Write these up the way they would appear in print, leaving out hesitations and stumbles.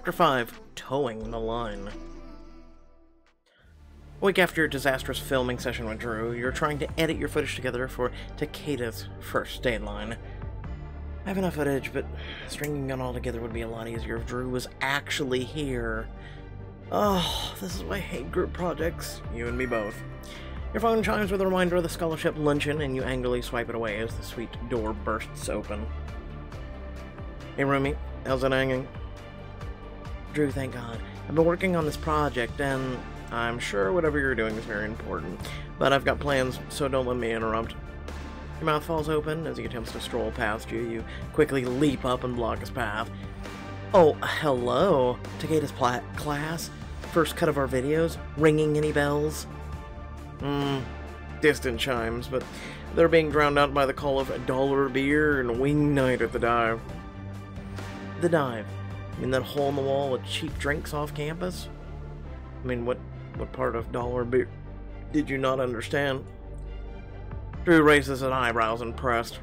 Chapter 5, Towing the Line. A week after your disastrous filming session with Drew, you're trying to edit your footage together for Takeda's first deadline. I have enough footage, but stringing it all together would be a lot easier if Drew was actually here. Oh, this is why I hate group projects. You and me both. Your phone chimes with a reminder of the scholarship luncheon, and you angrily swipe it away as the suite door bursts open. Hey, roomie, how's it hanging? Drew, thank God. I've been working on this project, and I'm sure whatever you're doing is very important. But I've got plans, so don't let me interrupt. Your mouth falls open as he attempts to stroll past you. You quickly leap up and block his path. Oh, hello. Takeda's class. First cut of our videos. Ringing any bells? Distant chimes, but they're being drowned out by the call of dollar beer and wing night at the dive. The dive? I mean, that hole in the wall with cheap drinks off campus? I mean, what part of dollar beer did you not understand? Drew raises his eyebrows, impressed.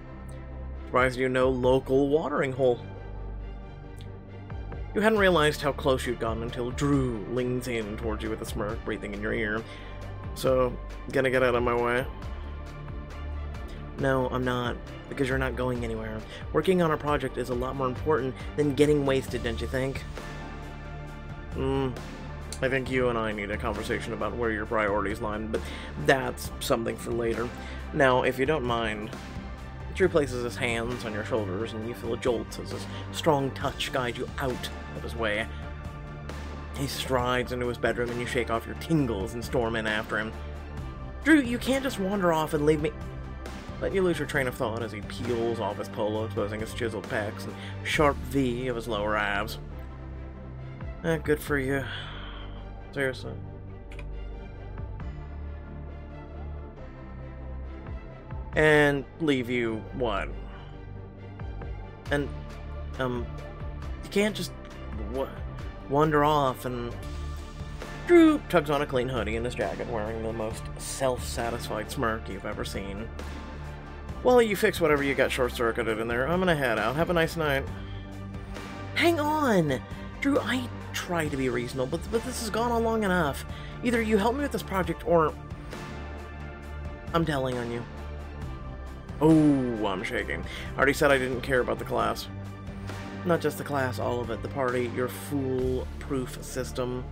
Surprised you know local watering hole. You hadn't realized how close you'd gotten until Drew leans in towards you with a smirk, breathing in your ear. So, gonna get out of my way? No, I'm not, because you're not going anywhere. Working on a project is a lot more important than getting wasted, don't you think? I think you and I need a conversation about where your priorities lie, but that's something for later. Now, if you don't mind, Drew places his hands on your shoulders, and you feel a jolt as his strong touch guides you out of his way. He strides into his bedroom, and you shake off your tingles and storm in after him. Drew, you can't just wander off and leave me... But you lose your train of thought as he peels off his polo, exposing his chiseled pecs and sharp V of his lower abs. Good for you. Seriously. And leave you what? And, you can't just wander off and... Drew tugs on a clean hoodie in his jacket, wearing the most self-satisfied smirk you've ever seen. While you fix whatever you got short-circuited in there, I'm gonna head out. Have a nice night. Hang on! Drew, I try to be reasonable, but this has gone on long enough. Either you help me with this project, or... I'm telling on you. Oh, I'm shaking. I already said I didn't care about the class. Not just the class, all of it. The party, your fool-proof system.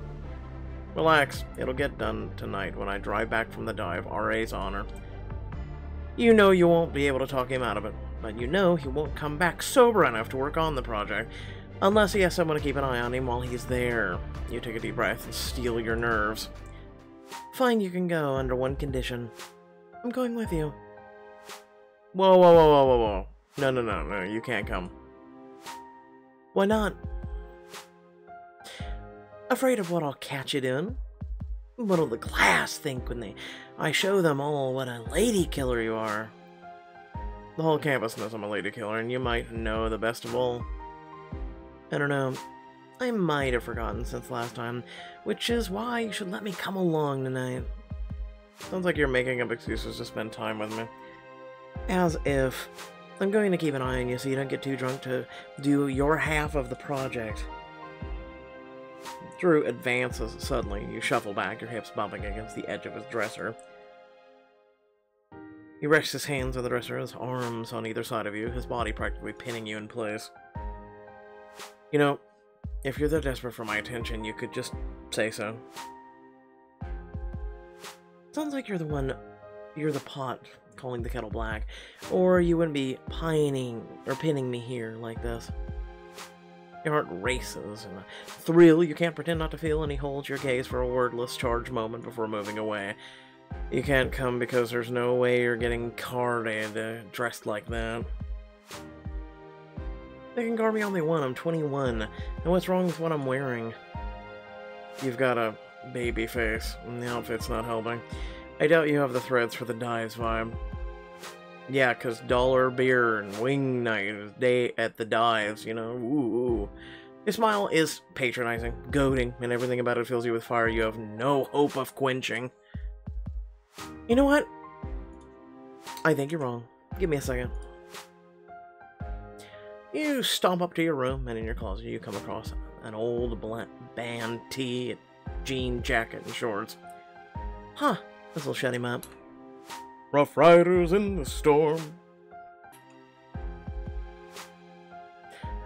Relax. It'll get done tonight when I drive back from the dive, RA's honor. You know you won't be able to talk him out of it, but you know he won't come back sober enough to work on the project, unless he has someone to keep an eye on him while he's there. You take a deep breath and steel your nerves. Fine, you can go, under one condition. I'm going with you. Whoa, whoa, whoa, whoa, whoa, whoa. No, you can't come. Why not? Afraid of what I'll catch you doing? What'll the class think when I show them all what a lady killer you are? The whole campus knows I'm a lady killer, and you might know the best of all. I don't know. I might have forgotten since last time, which is why you should let me come along tonight. Sounds like you're making up excuses to spend time with me. As if. I'm going to keep an eye on you so you don't get too drunk to do your half of the project. Drew advances suddenly. You shuffle back, your hips bumping against the edge of his dresser. He rests his hands on the dresser, his arms on either side of you, his body practically pinning you in place. You know, if you're that desperate for my attention, you could just say so. Sounds like you're the pot calling the kettle black, or you wouldn't be pinning me here like this. Your heart races in a thrill you can't pretend not to feel, and he holds your gaze for a wordless, charged moment before moving away. You can't come because there's no way you're getting carded dressed like that. They can card me all they want. I'm 21. And what's wrong with what I'm wearing? You've got a baby face, and the outfit's not helping. I doubt you have the threads for the dives vibe. Yeah, 'cause dollar beer and wing night is day at the dives, you know. Ooh. His smile is patronizing, goading, and everything about it fills you with fire you have no hope of quenching. You know what? I think you're wrong. Give me a second. You stomp up to your room, and in your closet you come across an old band tee, jean jacket, and shorts. Huh, this'll shut him up. Rough Riders in the storm.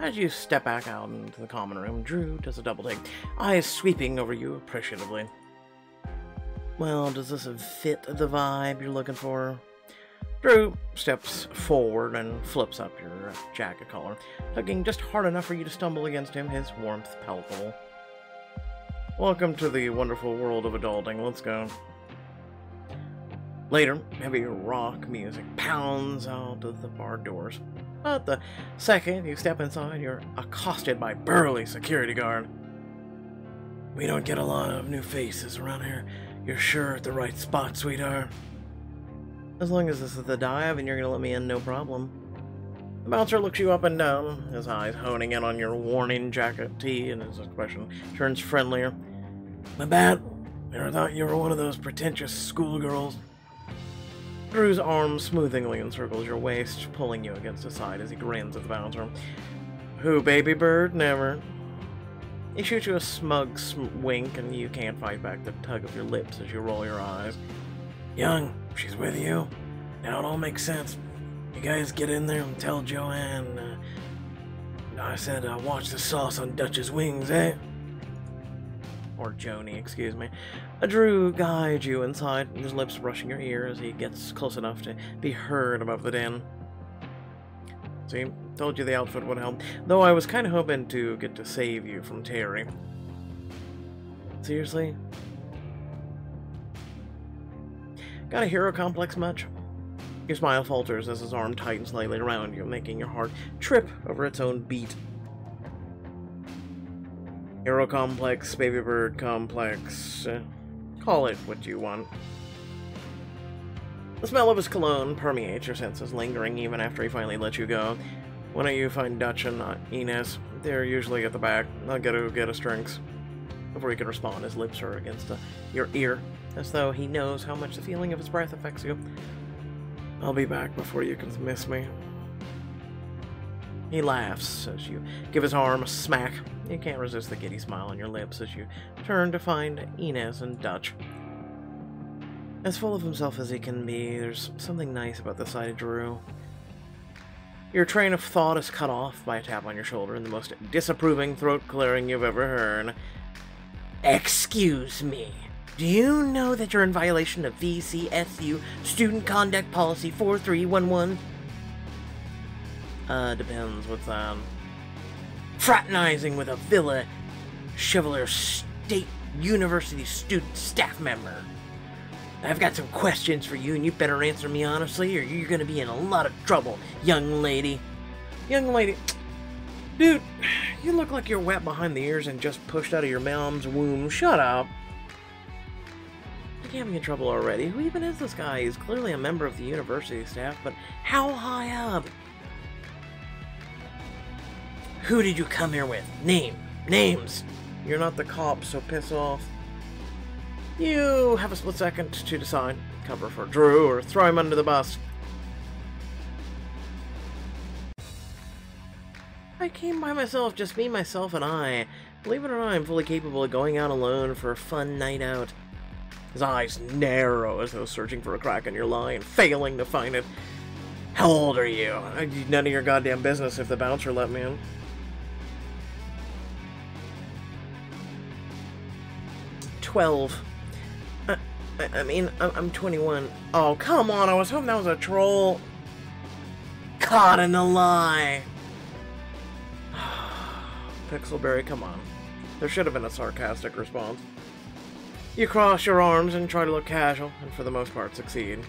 As you step back out into the common room, Drew does a double take, eyes sweeping over you appreciatively. Well, does this fit the vibe you're looking for? Drew steps forward and flips up your jacket collar, tugging just hard enough for you to stumble against him, his warmth palpable. Welcome to the wonderful world of adulting. Let's go. Later, heavy rock music pounds out of the bar doors. But the second you step inside, you're accosted by a burly security guard. We don't get a lot of new faces around here. You're sure at the right spot, sweetheart? As long as this is the dive and you're gonna let me in, no problem. The bouncer looks you up and down, his eyes honing in on your warning jacket tee, and his expression turns friendlier. My bad. Never thought you were one of those pretentious schoolgirls. Drew's arm smoothingly encircles your waist, pulling you against his side as he grins at the bouncer. Who, baby bird? Never. He shoots you a smug wink, and you can't fight back the tug of your lips as you roll your eyes. Young, she's with you. Now it all makes sense. You guys get in there and tell Joanne, I said watch the sauce on Dutch's wings, eh? Or Joni, excuse me. Drew guides you inside, his lips brushing your ear as he gets close enough to be heard above the din. See, told you the outfit would help, though I was kind of hoping to get to save you from Terry. Seriously? Got a hero complex much? Your smile falters as his arm tightens slightly around you, making your heart trip over its own beat. Hero complex, baby bird complex, call it what you want. The smell of his cologne permeates your senses, lingering even after he finally lets you go. Why don't you find Dutch and Inez? They're usually at the back. I'll go get us drinks. Before he can respond, his lips are against your ear, as though he knows how much the feeling of his breath affects you. I'll be back before you can miss me. He laughs as you give his arm a smack. You can't resist the giddy smile on your lips as you turn to find Inez and Dutch. As full of himself as he can be, there's something nice about the sight of Drew. Your train of thought is cut off by a tap on your shoulder and the most disapproving throat-clearing you've ever heard. Excuse me. Do you know that you're in violation of VCSU Student Conduct Policy 4311? Depends, what's that? Fraternizing with a Villa Chevalier State University student staff member. I've got some questions for you, and you better answer me honestly, or you're gonna be in a lot of trouble, young lady. Young lady... Dude, you look like you're wet behind the ears and just pushed out of your mom's womb. Shut up. You can't be in trouble already. Who even is this guy? He's clearly a member of the university staff, but how high up? Who did you come here with? Names. You're not the cops, so piss off. You have a split second to decide. Cover for Drew or throw him under the bus. I came by myself, just me, myself, and I. Believe it or not, I'm fully capable of going out alone for a fun night out. His eyes narrow as though searching for a crack in your lie and failing to find it. How old are you? None of your goddamn business if the bouncer let me in. 12. I'm 21. Oh, come on, I was hoping that was a troll. Caught in a lie. Pixelberry, come on. There should have been a sarcastic response. You cross your arms and try to look casual, and for the most part succeed.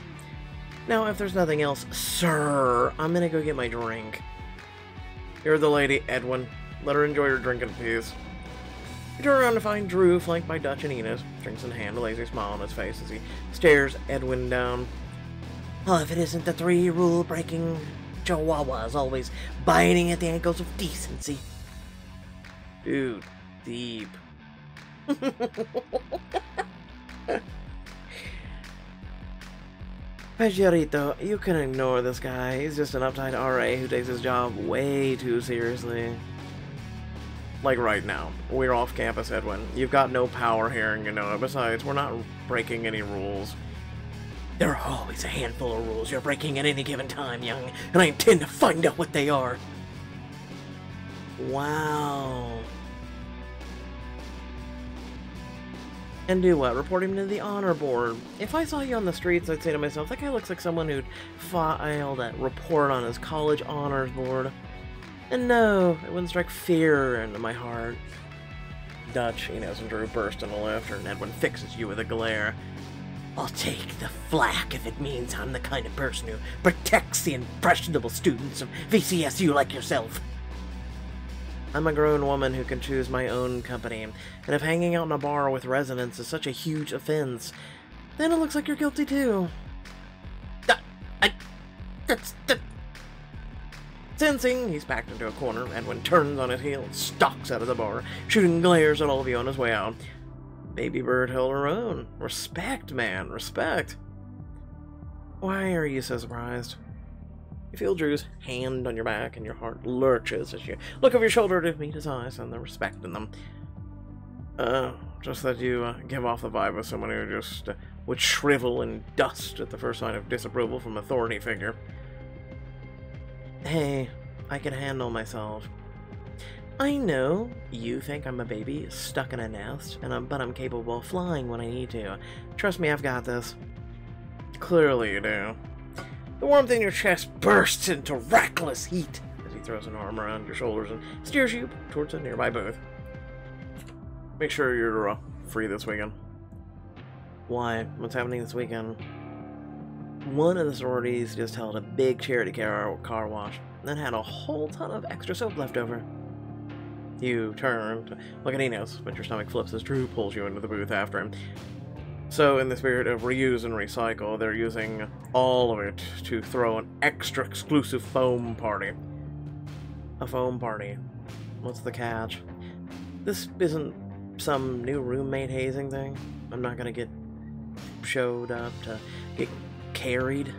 Now, if there's nothing else, sir, I'm gonna go get my drink. You're the lady, Edwin. Let her enjoy her drink in peace. You turn around to find Drew, flanked by Dutch and Inez, drinks in hand, a lazy smile on his face as he stares Edwin down. Well, if it isn't the 3 rule-breaking chihuahuas always biting at the ankles of decency. Dude, deep. Pajarito, you can ignore this guy. He's just an uptight RA who takes his job way too seriously. Like right now. We're off campus, Edwin. You've got no power here, and you know it. Besides, we're not breaking any rules. There are always a handful of rules you're breaking at any given time, young, and I intend to find out what they are. Wow. And do what? Report him to the honor board. If I saw you on the streets, I'd say to myself, that guy looks like someone who'd filed a report on his college honors board. And no, it wouldn't strike fear into my heart. Dutch, Inez, and Drew burst into laughter, and Edwin fixes you with a glare. I'll take the flack if it means I'm the kind of person who protects the impressionable students of VCSU like yourself. I'm a grown woman who can choose my own company, and if hanging out in a bar with residents is such a huge offense, then it looks like you're guilty too. Sensing he's backed into a corner, Edwin turns on his heel and stalks out of the bar, shooting glares at all of you on his way out. Baby Bird held her own. Respect, man, respect. Why are you so surprised? You feel Drew's hand on your back, and your heart lurches as you look over your shoulder to meet his eyes and the respect in them. Just that you give off the vibe of someone who just would shrivel in dust at the first sign of disapproval from an authority figure. Hey, I can handle myself. I know you think I'm a baby stuck in a nest, but I'm capable of flying when I need to. Trust me, I've got this. Clearly you do. The warmth in your chest bursts into reckless heat as he throws an arm around your shoulders and steers you towards a nearby booth. Make sure you're free this weekend. Why? What's happening this weekend? One of the sororities just held a big charity car wash, then had a whole ton of extra soap left over. You turn to look at Enos, but your stomach flips as Drew pulls you into the booth after him. So, in the spirit of reuse and recycle, they're using all of it to throw an extra exclusive foam party. A foam party. What's the catch? This isn't some new roommate hazing thing. I'm not gonna get showed up to get carried.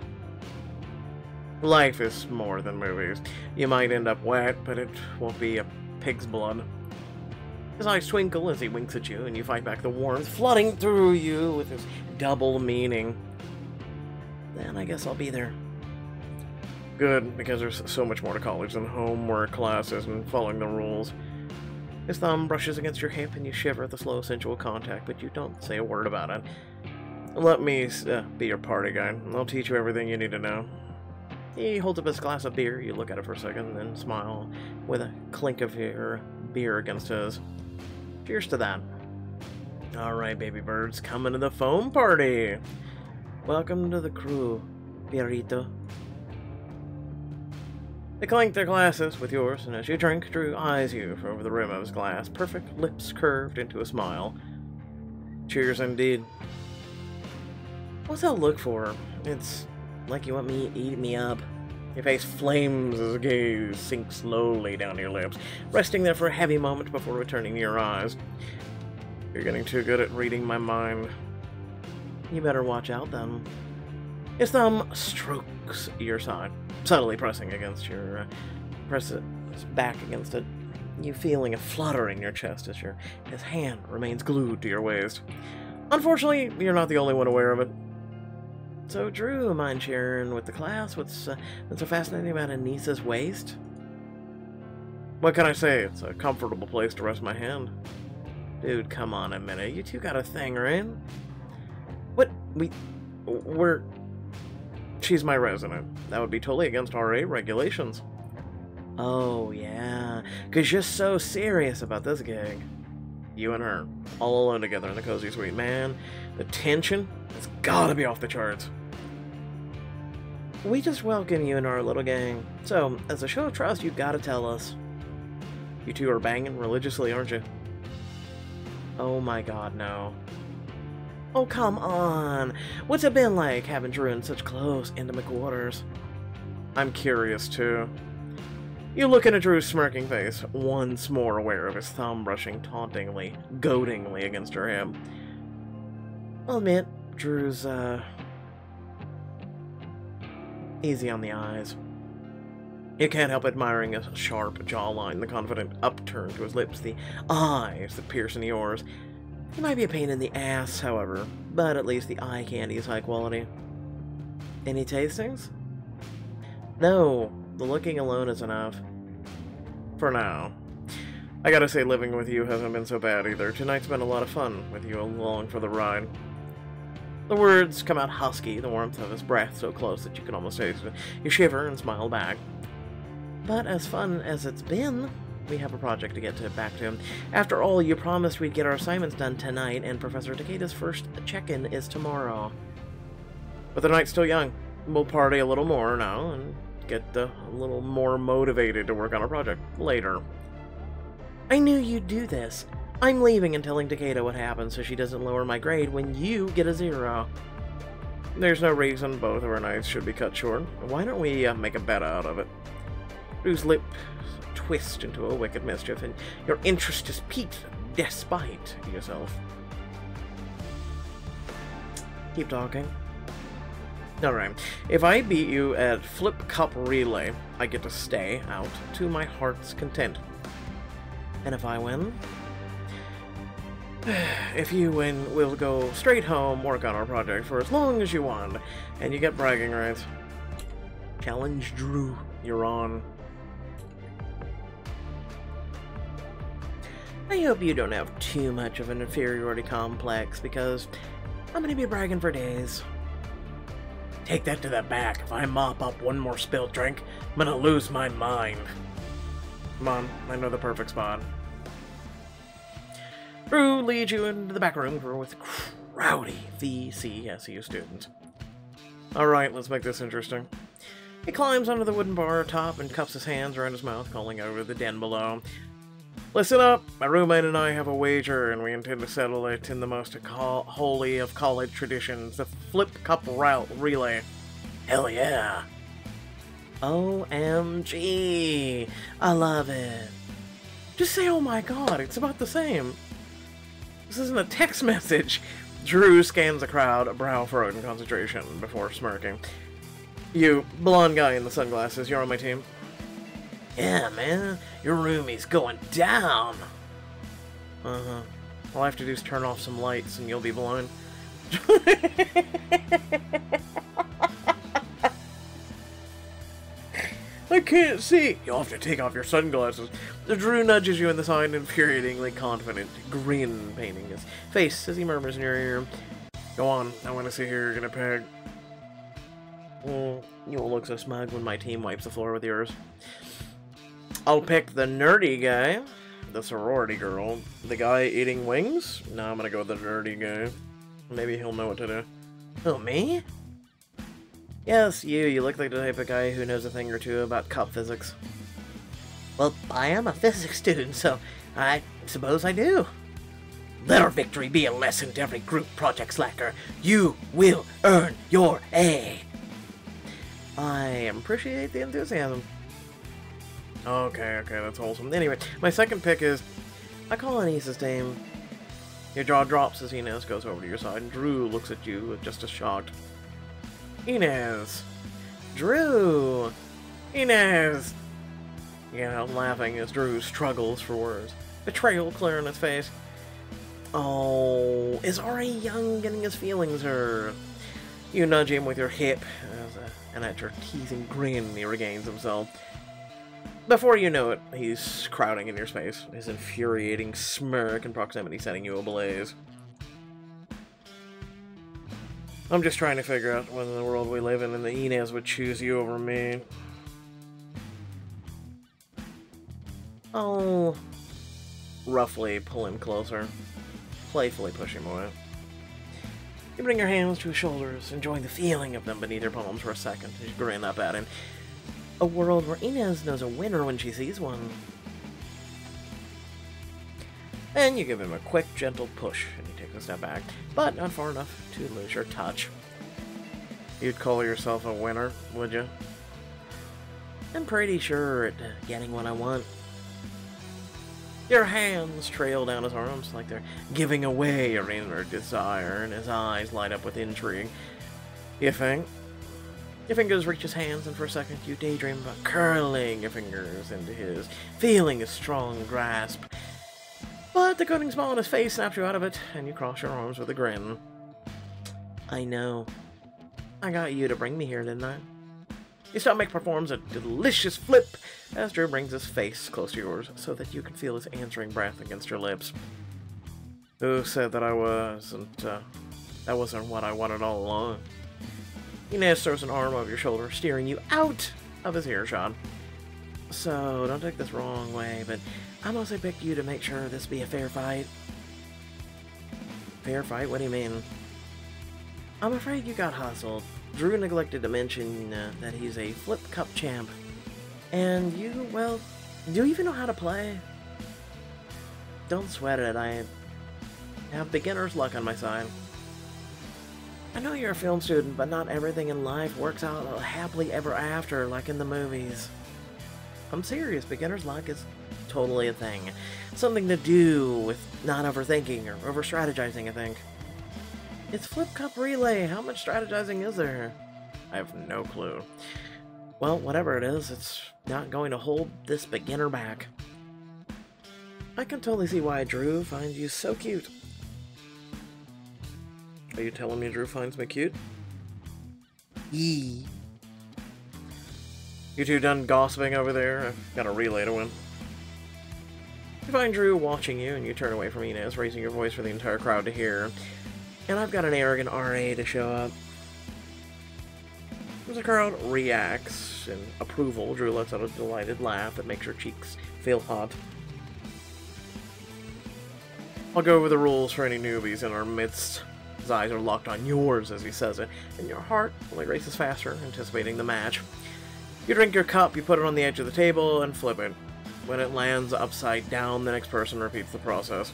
Life is more than movies. You might end up wet, but it won't be a pig's blood. His eyes twinkle as he winks at you, and you fight back the warmth flooding through you with his double meaning. Then I guess I'll be there. Good, because there's so much more to college than homework, classes, and following the rules. His thumb brushes against your hip, and you shiver at the slow, sensual contact, but you don't say a word about it. Let me be your party guide. I'll teach you everything you need to know. He holds up his glass of beer. You look at it for a second, then smile with a clink of your beer against his. Cheers to that. Alright, baby birds, coming to the foam party. Welcome to the crew, Pierrito. They clink their glasses with yours, and as you drink, Drew eyes you from over the rim of his glass, perfect lips curved into a smile. Cheers indeed. What's that look for? It's like you want me to eat me up. Your face flames as a gaze sinks slowly down your lips, resting there for a heavy moment before returning to your eyes. You're getting too good at reading my mind. You better watch out then. His thumb strokes your side, subtly pressing against your... presses back against it. You feeling a flutter in your chest as his hand remains glued to your waist. Unfortunately, you're not the only one aware of it. So, Drew, mind sharing with the class what's so fascinating about Anissa's waist? What can I say? It's a comfortable place to rest my hand. Dude, come on a minute. You two got a thing, right? What? We're... She's my resident. That would be totally against RA regulations. Oh, yeah. Because you're so serious about this gig. You and her, all alone together in the cozy suite. Man, the tension has gotta be off the charts. We just welcome you in our little gang. So, as a show of trust, you gotta tell us. You two are banging religiously, aren't you? Oh my god, no. Oh, come on. What's it been like having Drew in such close, intimate quarters? I'm curious, too. You look into Drew's smirking face, once more aware of his thumb brushing tauntingly, goadingly against her hip. I'll admit, Drew's, easy on the eyes. You can't help admiring his sharp jawline, the confident upturn to his lips, the eyes that pierce into yours. He might be a pain in the ass, however, but at least the eye candy is high quality. Any tastings? No, the looking alone is enough. For now. I gotta say, living with you hasn't been so bad either. Tonight's been a lot of fun with you along for the ride. The words come out husky, the warmth of his breath so close that you can almost taste it. You shiver and smile back. But as fun as it's been, we have a project to get back to. After all, you promised we'd get our assignments done tonight, and Professor Takeda's first check-in is tomorrow. But the night's still young. We'll party a little more now, and get a little more motivated to work on our project later. I knew you'd do this. I'm leaving and telling Takeda what happened so she doesn't lower my grade when you get a 0. There's no reason both of our nights should be cut short. Why don't we make a bet out of it? Whose lip twist into a wicked mischief, and your interest is piqued despite yourself. Keep talking. Alright, if I beat you at Flip Cup Relay, I get to stay out to my heart's content. And if I win? If you win, we'll go straight home, work on our project for as long as you want, and you get bragging rights. Challenge Drew, you're on. I hope you don't have too much of an inferiority complex, because I'm gonna be bragging for days. Take that to the back. If I mop up one more spilled drink, I'm gonna lose my mind. Come on, I know the perfect spot. Drew leads you into the back room with rowdy VCSU students. Alright, let's make this interesting. He climbs onto the wooden bar top and cups his hands around his mouth, calling over the den below. Listen up, my roommate and I have a wager, and we intend to settle it in the most holy of college traditions, the Flip Cup Relay. Hell yeah. OMG. I love it. Just say, oh my god, it's about the same. This isn't a text message. Drew scans the crowd, a brow furrowed in concentration, before smirking. You, blonde guy in the sunglasses, you're on my team. Yeah, man, your roomie's going down. Uh-huh. All I have to do is turn off some lights and you'll be blind. I can't see. You'll have to take off your sunglasses. Drew nudges you in the side, infuriatingly confident, grin painting his face as he murmurs in your ear. Go on, I want to see who you're gonna pick. You won't look so smug when my team wipes the floor with yours. I'll pick the nerdy guy, the sorority girl, the guy eating wings. No, I'm gonna go with the nerdy guy. Maybe he'll know what to do. Oh, me? Yes, you. You look like the type of guy who knows a thing or two about cup physics. Well, I am a physics student, so I suppose I do. Let our victory be a lesson to every group project slacker. You will earn your A. I appreciate the enthusiasm. Okay, that's wholesome. Anyway, my second pick is... I call Anis's name. Your jaw drops as Inez goes over to your side, and Drew looks at you just as shocked. Inez! Drew! Inez! You get out laughing as Drew struggles for words. Betrayal clear in his face. Oh, is already young getting his feelings hurt? You nudge him with your hip, and at your teasing grin, he regains himself. Before you know it, he's crowding in your space, his infuriating smirk and proximity setting you ablaze. I'm just trying to figure out when in the world we live in and the Inez would choose you over me. I'll roughly pull him closer, playfully push him away. You bring your hands to his shoulders, enjoying the feeling of them beneath your palms for a second as you grin up at him. A world where Inez knows a winner when she sees one. And you give him a quick, gentle push, and he takes a step back, but not far enough to lose your touch. You'd call yourself a winner, would you? I'm pretty sure at getting what I want. Your hands trail down his arms like they're giving away your inner desire, and his eyes light up with intrigue. You think? Your fingers reach his hands, and for a second you daydream about curling your fingers into his, feeling his strong grasp. But the cunning smile on his face snaps you out of it, and you cross your arms with a grin. I know. I got you to bring me here, didn't I? Your stomach performs a delicious flip as Drew brings his face close to yours so that you can feel his answering breath against your lips. Who said that I wasn't, that wasn't what I wanted all along? Inez throws an arm over your shoulder, steering you out of his earshot. So, don't take this the wrong way, but I mostly picked you to make sure this be a fair fight. Fair fight? What do you mean? I'm afraid you got hustled. Drew neglected to mention that he's a flip cup champ. And you, well, do you even know how to play? Don't sweat it, I have beginner's luck on my side. I know you're a film student, but not everything in life works out happily ever after, like in the movies. I'm serious, beginner's luck is totally a thing. Something to do with not overthinking or over-strategizing, I think. It's Flip Cup Relay. How much strategizing is there? I have no clue. Well, whatever it is, it's not going to hold this beginner back. I can totally see why Drew finds you so cute. Are you telling me Drew finds me cute? Yee. You two done gossiping over there? I've got a relay to win. You find Drew watching you, and you turn away from Inez, raising your voice for the entire crowd to hear. And I've got an arrogant RA to show up. As the crowd reacts in approval, Drew lets out a delighted laugh that makes her cheeks feel hot. I'll go over the rules for any newbies in our midst. His eyes are locked on yours as he says it, and your heart only races faster, anticipating the match. You drink your cup, you put it on the edge of the table, and flip it. When it lands upside down, the next person repeats the process.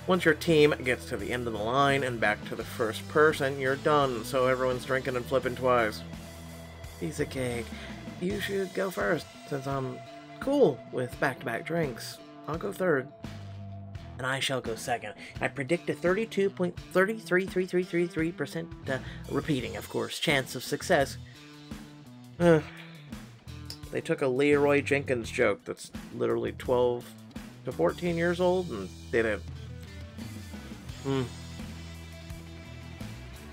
Once your team gets to the end of the line and back to the first person, you're done, so everyone's drinking and flipping twice. Piece of cake. You should go first, since I'm cool with back-to-back drinks. I'll go third. And I shall go second. I predict a 32.333333% repeating, of course, chance of success. They took a Leroy Jenkins joke that's literally 12 to 14 years old and did it.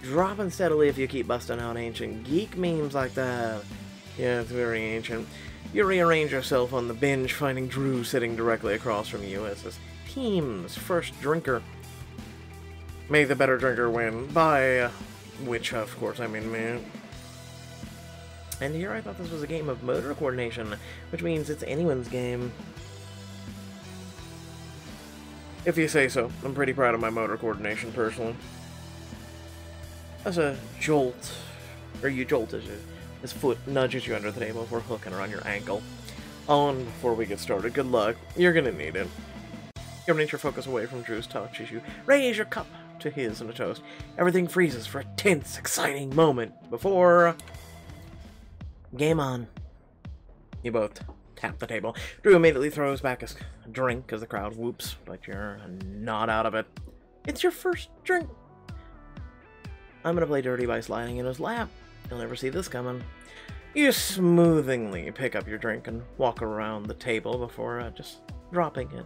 Dropping steadily if you keep busting out ancient geek memes like that. Yeah, it's very ancient. You rearrange yourself on the bench, finding Drew sitting directly across from you as his team's first drinker. May the better drinker win, by which, of course, I mean me. And here I thought this was a game of motor coordination, which means it's anyone's game. If you say so. I'm pretty proud of my motor coordination, personally. As a jolt, or you jolt as his foot nudges you under the table before hooking around your ankle. On before we get started. Good luck. You're gonna need it. You release your focus away from Drew's touch as you raise your cup to his in a toast. Everything freezes for a tense, exciting moment before... Game on. You both tap the table. Drew immediately throws back a drink as the crowd whoops, but you're not out of it. It's your first drink. I'm gonna play dirty by sliding in his lap. You'll never see this coming. You smoothingly pick up your drink and walk around the table before just dropping it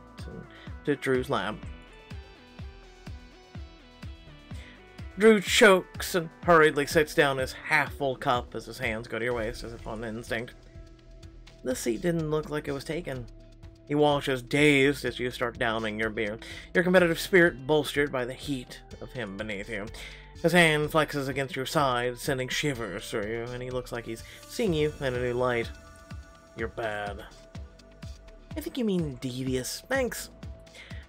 to Drew's lap. Drew chokes and hurriedly sits down his half-full cup as his hands go to your waist as if on instinct. The seat didn't look like it was taken. He washes dazed as you start downing your beer, your competitive spirit bolstered by the heat of him beneath you. His hand flexes against your side, sending shivers through you, and he looks like he's seeing you in a new light. You're bad. I think you mean devious. Thanks.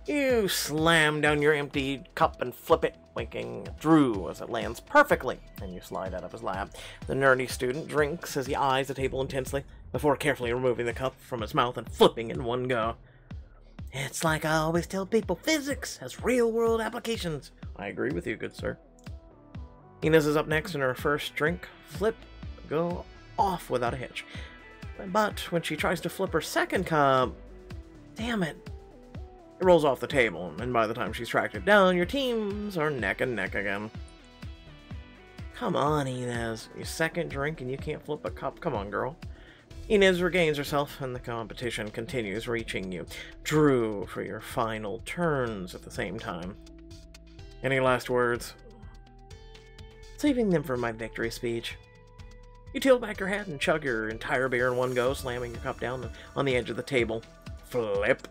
You slam down your empty cup and flip it, winking at Drew as it lands perfectly, and you slide out of his lap. The nerdy student drinks as he eyes the table intensely, before carefully removing the cup from his mouth and flipping in one go. It's like I always tell people, physics has real-world applications. I agree with you, good sir. Inez is up next in her first drink. Flip, go off without a hitch. But when she tries to flip her second cup, damn it. It rolls off the table, and by the time she's tracked it down, your teams are neck and neck again. Come on, Inez. Your second drink and you can't flip a cup. Come on, girl. Inez regains herself, and the competition continues, reaching you. Drew for your final turns at the same time. Any last words? Saving them for my victory speech. You tilt back your head and chug your entire beer in one go, slamming your cup down on the edge of the table. Flip.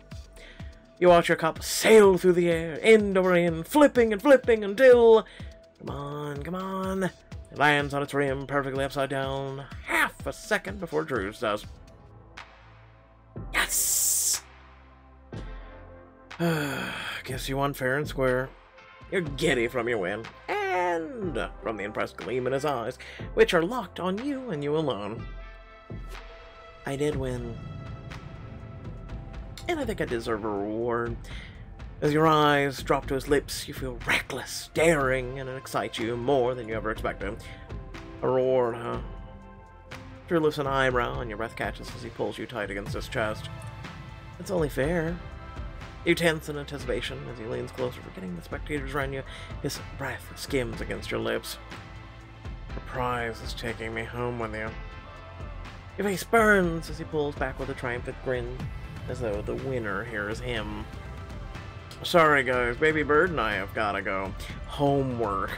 You watch your cup sail through the air, end over end, flipping and flipping until... Come on, come on. It lands on its rim perfectly upside down, half a second before Drew's does. Yes! Guess you won fair and square. You're giddy from your win, and from the impressed gleam in his eyes, which are locked on you and you alone. I did win. And I think I deserve a reward. As your eyes drop to his lips, you feel reckless, daring, and it excites you more than you ever expected. A reward, huh? Drew lifts an eyebrow, and your breath catches as he pulls you tight against his chest. It's only fair. You tense in anticipation as he leans closer, forgetting the spectators around you. His breath skims against your lips. The prize is taking me home with you. Your face burns as he pulls back with a triumphant grin, as though the winner here is him. Sorry guys, Baby Bird and I have gotta go. Homework.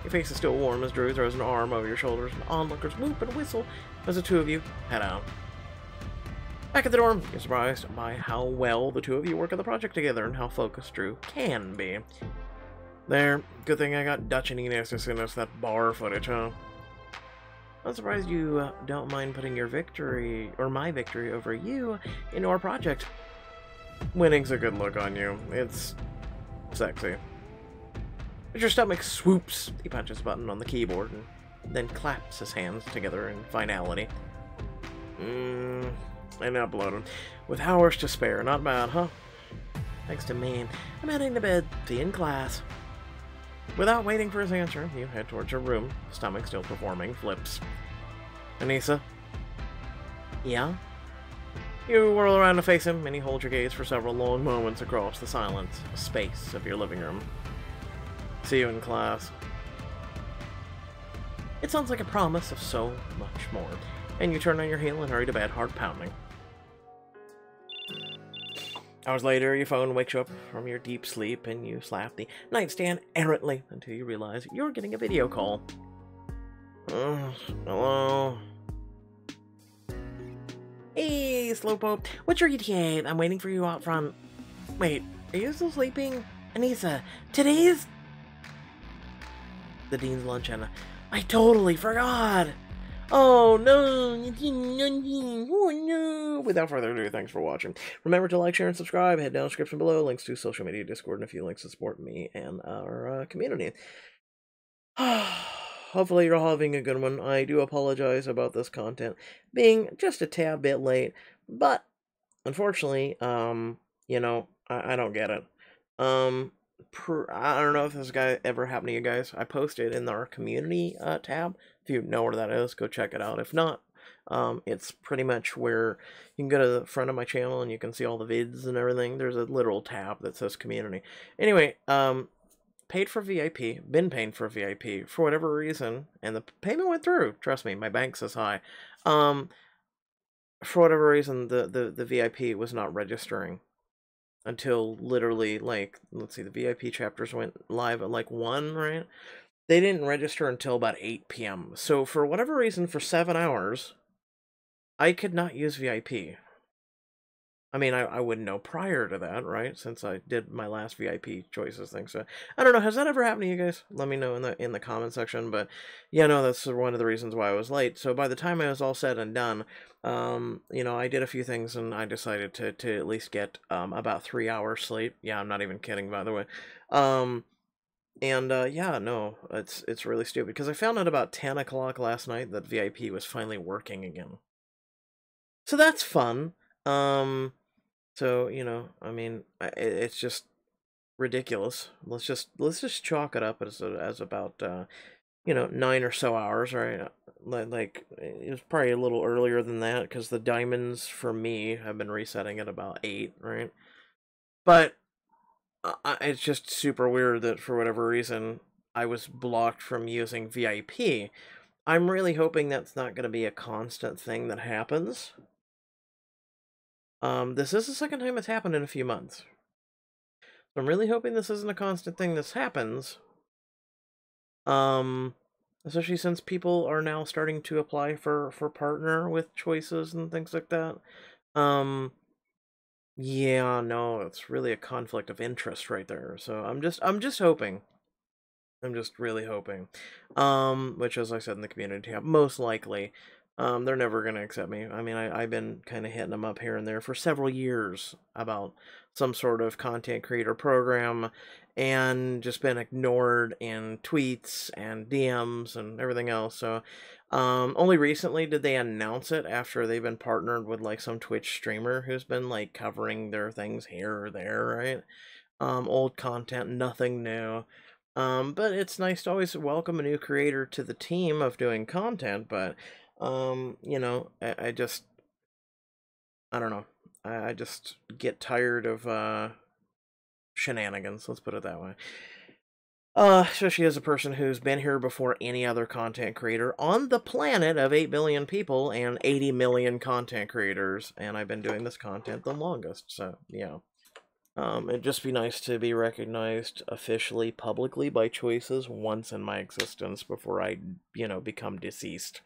Your face is still warm as Drew throws an arm over your shoulders, and onlookers whoop and whistle as the two of you head out. Back at the dorm, you're surprised by how well the two of you work on the project together and how focused Drew can be. There, good thing I got Dutch and Inez to send us that bar footage, huh? I'm surprised you don't mind putting your victory, or my victory over you, into our project. Winning's a good look on you. It's sexy. As your stomach swoops, he punches a button on the keyboard and then claps his hands together in finality. And uploaded. With hours to spare. Not bad, huh? Thanks to me. I'm heading to bed. See you in class. Without waiting for his answer, you head towards your room, stomach still performing flips. Anissa? Yeah? You whirl around to face him, and he holds your gaze for several long moments across the silent space of your living room. See you in class. It sounds like a promise of so much more, and you turn on your heel and hurry to bed, heart pounding. Hours later, your phone wakes you up from your deep sleep, and you slap the nightstand errantly until you realize you're getting a video call. Hello? Hey, Slowpoke, what's your ETA? I'm waiting for you out front. Wait, are you still sleeping? Anissa, today's the dean's lunch, and I totally forgot. Oh no! Oh no! Without further ado, thanks for watching. Remember to like, share, and subscribe. Head down in the description below, links to social media, Discord, and a few links to support me and our community. Hopefully you're all having a good one. I do apologize about this content being just a tad bit late, but unfortunately, you know, I don't get it. I don't know if this guy ever happened to you guys. I posted in our community tab. If you know where that is, go check it out. If not, it's pretty much where you can go to the front of my channel and you can see all the vids and everything. There's a literal tab that says community. Anyway, paid for VIP, been paying for VIP for whatever reason, and the payment went through. Trust me, my bank says hi. For whatever reason, the VIP was not registering until literally, like, let's see, the VIP chapters went live at like 1, right? They didn't register until about 8 p.m. So for whatever reason, for 7 hours, I could not use VIP. I mean, I wouldn't know prior to that, right? Since I did my last VIP choices thing. So I don't know. Has that ever happened to you guys? Let me know in the comment section. But yeah, no, that's one of the reasons why I was late. So by the time I was all said and done, you know, I did a few things and I decided to at least get about 3 hours sleep. Yeah, I'm not even kidding, by the way. Yeah, no, it's really stupid because I found out about 10 o'clock last night that VIP was finally working again. So that's fun. So, you know, I mean, it's just ridiculous. Let's just chalk it up as about, you know, 9 or so hours, right? Like, it was probably a little earlier than that, because the diamonds, for me, have been resetting at about 8, right? But, it's just super weird that, for whatever reason, I was blocked from using VIP. I'm really hoping that's not going to be a constant thing that happens. This is the second time it's happened in a few months. So I'm really hoping this isn't a constant thing that happens. Especially since people are now starting to apply for partner with choices and things like that. Yeah, no, it's really a conflict of interest right there. So I'm just hoping. I'm just really hoping. Which, as I said in the community tab, most likely, they're never going to accept me. I mean, I've been kind of hitting them up here and there for several years about some sort of content creator program, and just been ignored in tweets and DMs and everything else. So, only recently did they announce it after they've been partnered with like some Twitch streamer who's been like covering their things here or there, right? Old content, nothing new. But it's nice to always welcome a new creator to the team of doing content, but, you know, I just, I don't know. I just get tired of, shenanigans, let's put it that way. Especially as a person who's been here before any other content creator on the planet of 8 billion people and 80 million content creators, and I've been doing this content the longest, so, yeah. It'd just be nice to be recognized officially, publicly, by choices once in my existence before I, you know, become deceased.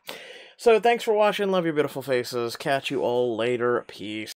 So, thanks for watching. Love your beautiful faces. Catch you all later. Peace.